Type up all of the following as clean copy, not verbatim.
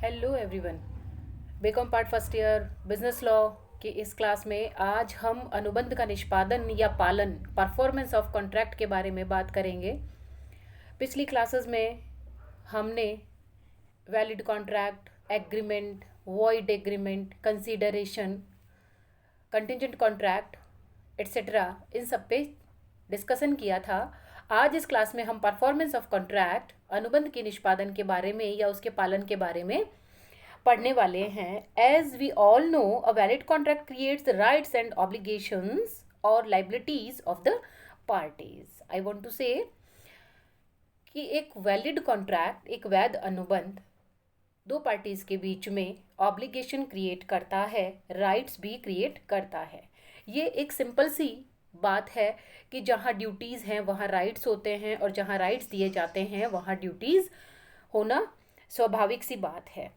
Hello everyone. BCom part first year business law की इस class में आज हम अनुबंध का निष्पादन या पालन परफॉर्मेंस ऑफ कॉन्ट्रैक्ट के बारे में बात करेंगे। पिछली क्लासेस में हमने valid contract, agreement, void agreement, consideration, contingent contract etcetera इन सब पे डिस्कशन किया था। आज इस क्लास में हम परफॉर्मेंस ऑफ कॉन्ट्रैक्ट अनुबंध के निष्पादन के बारे में या उसके पालन के बारे में पढ़ने वाले हैं। As we all know, a valid contract creates the rights and obligations और liabilities of the parties. I want to say कि एक वैलिड कॉन्ट्रैक्ट, एक वैध अनुबंध दो पार्टीज के बीच में ऑब्लिगेशन क्रिएट करता है, राइट्स भी क्रिएट करता है। ये एक सिंपल सी बात है कि जहाँ ड्यूटीज़ हैं वहाँ राइट्स होते हैं और जहाँ राइट्स दिए जाते हैं वहाँ ड्यूटीज़ होना स्वाभाविक सी बात है।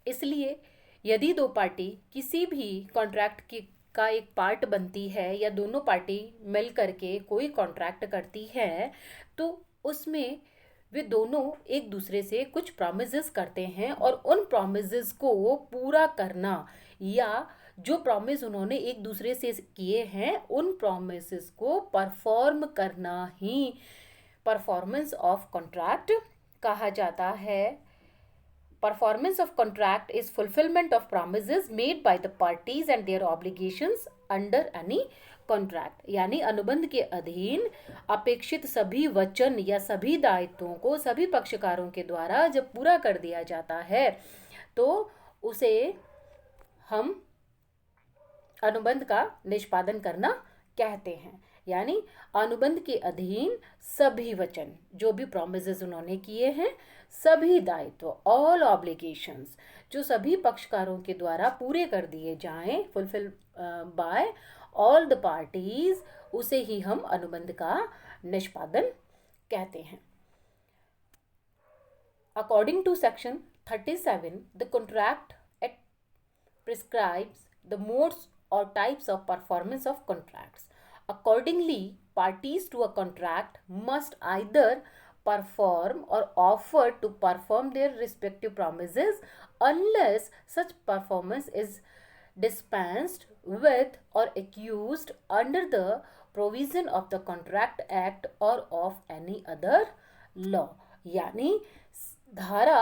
इसलिए यदि दो पार्टी किसी भी कॉन्ट्रैक्ट की का एक पार्ट बनती है या दोनों पार्टी मिल करके कोई कॉन्ट्रैक्ट करती है तो उसमें वे दोनों एक दूसरे से कुछ प्रॉमिसेस करते हैं और उन प्रॉमिसेस को पूरा करना या जो प्रॉमिस उन्होंने एक दूसरे से किए हैं उन प्रॉमिसेस को परफॉर्म करना ही परफॉर्मेंस ऑफ कॉन्ट्रैक्ट कहा जाता है। Performance of contract is fulfillment of promises made by the parties and their obligations under any contract। यानी अनुबंध के अधीन अपेक्षित सभी वचन या सभी दायित्वों को सभी पक्षकारों के द्वारा जब पूरा कर दिया जाता है तो उसे हम अनुबंध का निष्पादन करना कहते हैं। यानी अनुबंध के अधीन सभी वचन, जो भी प्रोमिसेस उन्होंने किए हैं, सभी दायित्व, ऑल ऑब्लिगेशंस जो सभी पक्षकारों के द्वारा पूरे कर दिए जाएं, fulfil by all the parties, उसे ही हम अनुबंध का निष्पादन कहते हैं। According to section 37, the contract act prescribes the modes or types of performance of contracts. Accordingly, parties to a contract must either perform or offer to perform their respective promises unless such performance is dispensed with or accused under the provision of the Contract Act or of any other law। यानी धारा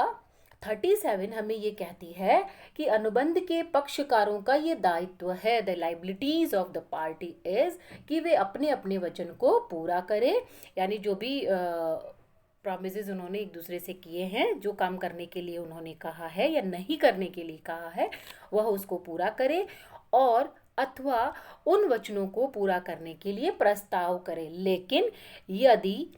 37 हमें ये कहती है कि अनुबंध के पक्षकारों का ये दायित्व है, the liabilities of the party is, कि वे अपने अपने वचन को पूरा करें। यानी जो भी प्रॉमिसेस उन्होंने एक दूसरे से किए हैं, जो काम करने के लिए उन्होंने कहा है या नहीं करने के लिए कहा है, वह उसको पूरा करे और अथवा उन वचनों को पूरा करने के लिए प्रस्ताव करे। लेकिन यदि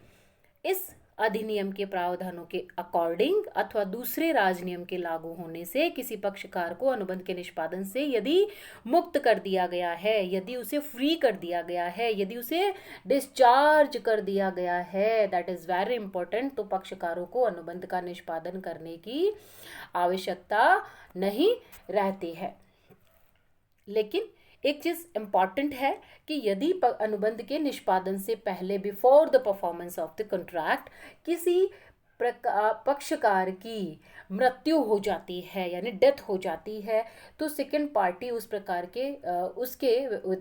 इस अधिनियम के प्रावधानों के अकॉर्डिंग अथवा दूसरे राजनियम के लागू होने से किसी पक्षकार को अनुबंध के निष्पादन से यदि मुक्त कर दिया गया है, यदि उसे फ्री कर दिया गया है, यदि उसे डिस्चार्ज कर दिया गया है, दैट इज वेरी इंपॉर्टेंट, तो पक्षकारों को अनुबंध का निष्पादन करने की आवश्यकता नहीं रहती है। लेकिन एक चीज इंपॉर्टेंट है कि यदि अनुबंध के निष्पादन से पहले, before the performance of the contract, किसी पक्षकार की मृत्यु हो जाती है यानी डेथ हो जाती है तो सेकंड पार्टी उस प्रकार के उसके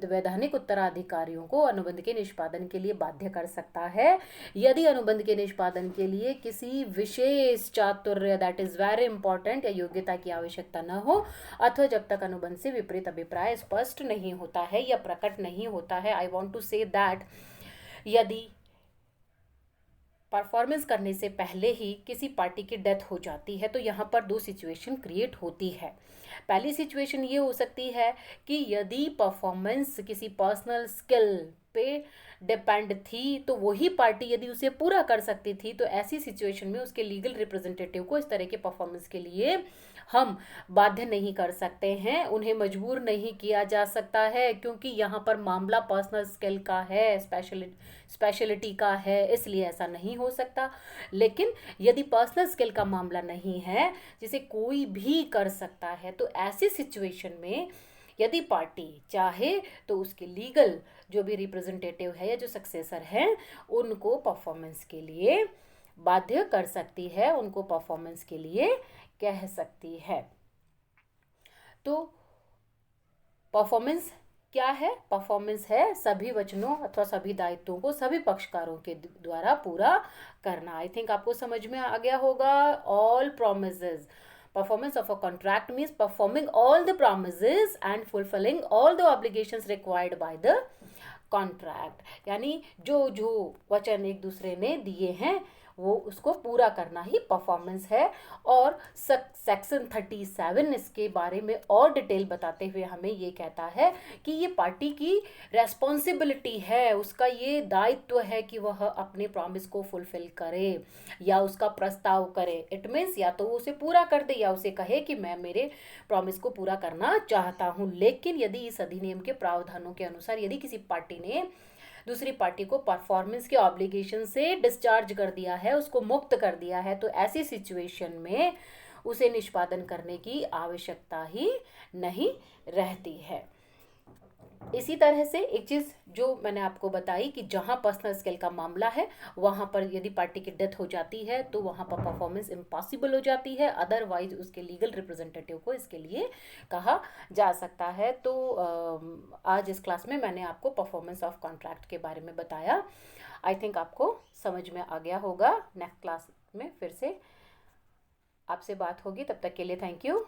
वैधानिक उत्तराधिकारियों को अनुबंध के निष्पादन के लिए बाध्य कर सकता है। यदि अनुबंध के निष्पादन के लिए किसी विशेष चातुर्य, दैट इज वेरी इंपॉर्टेंट, या योग्यता की आवश्यकता न हो अथवा जब तक अनुबंध से विपरीत अभिप्राय स्पष्ट नहीं होता है या प्रकट नहीं होता है। I want to say that यदि परफॉर्मेंस करने से पहले ही किसी पार्टी की डेथ हो जाती है तो यहाँ पर दो सिचुएशन क्रिएट होती है। पहली सिचुएशन ये हो सकती है कि यदि परफॉर्मेंस किसी पर्सनल स्किल पे डिपेंड थी तो वही पार्टी यदि उसे पूरा कर सकती थी, तो ऐसी सिचुएशन में उसके लीगल रिप्रेजेंटेटिव को इस तरह के परफॉर्मेंस के लिए हम बाध्य नहीं कर सकते हैं, उन्हें मजबूर नहीं किया जा सकता है, क्योंकि यहाँ पर मामला पर्सनल स्किल का है, स्पेशलिटी का है, इसलिए ऐसा नहीं हो सकता। लेकिन यदि पर्सनल स्किल का मामला नहीं है जिसे कोई भी कर सकता है, तो ऐसी सिचुएशन में यदि पार्टी चाहे तो उसके लीगल जो भी रिप्रेजेंटेटिव है या जो सक्सेसर हैं उनको परफॉर्मेंस के लिए बाध्य कर सकती है, उनको परफॉर्मेंस के लिए कह सकती है। तो परफॉर्मेंस क्या है? परफॉर्मेंस है सभी वचनों अथवा सभी दायित्वों को सभी पक्षकारों के द्वारा पूरा करना। आई थिंक आपको समझ में आ गया होगा। All promises, performance of a contract means performing all the promises and fulfilling all the obligations required by the contract. यानी जो जो वचन एक दूसरे ने दिए हैं वो उसको पूरा करना ही परफॉर्मेंस है। और सेक्शन 37 इसके बारे में और डिटेल बताते हुए हमें ये कहता है कि ये पार्टी की रेस्पॉन्सिबिलिटी है, उसका ये दायित्व है कि वह अपने प्रॉमिस को फुलफिल करे या उसका प्रस्ताव करे। इट मीन्स या तो वो उसे पूरा कर दे या उसे कहे कि मैं मेरे प्रॉमिस को पूरा करना चाहता हूँ। लेकिन यदि इस अधिनियम के प्रावधानों के अनुसार यदि किसी पार्टी ने दूसरी पार्टी को परफॉर्मेंस के ऑब्लिगेशन से डिस्चार्ज कर दिया है, उसको मुक्त कर दिया है, तो ऐसी सिचुएशन में उसे निष्पादन करने की आवश्यकता ही नहीं रहती है। इसी तरह से एक चीज़ जो मैंने आपको बताई कि जहाँ पर्सनल स्किल का मामला है वहाँ पर यदि पार्टी की डेथ हो जाती है तो वहाँ पर परफॉर्मेंस इम्पॉसिबल हो जाती है, अदरवाइज उसके लीगल रिप्रेजेंटेटिव को इसके लिए कहा जा सकता है। तो आज इस क्लास में मैंने आपको परफॉर्मेंस ऑफ कॉन्ट्रैक्ट के बारे में बताया। आई थिंक आपको समझ में आ गया होगा। नेक्स्ट क्लास में फिर से आपसे बात होगी, तब तक के लिए थैंक यू।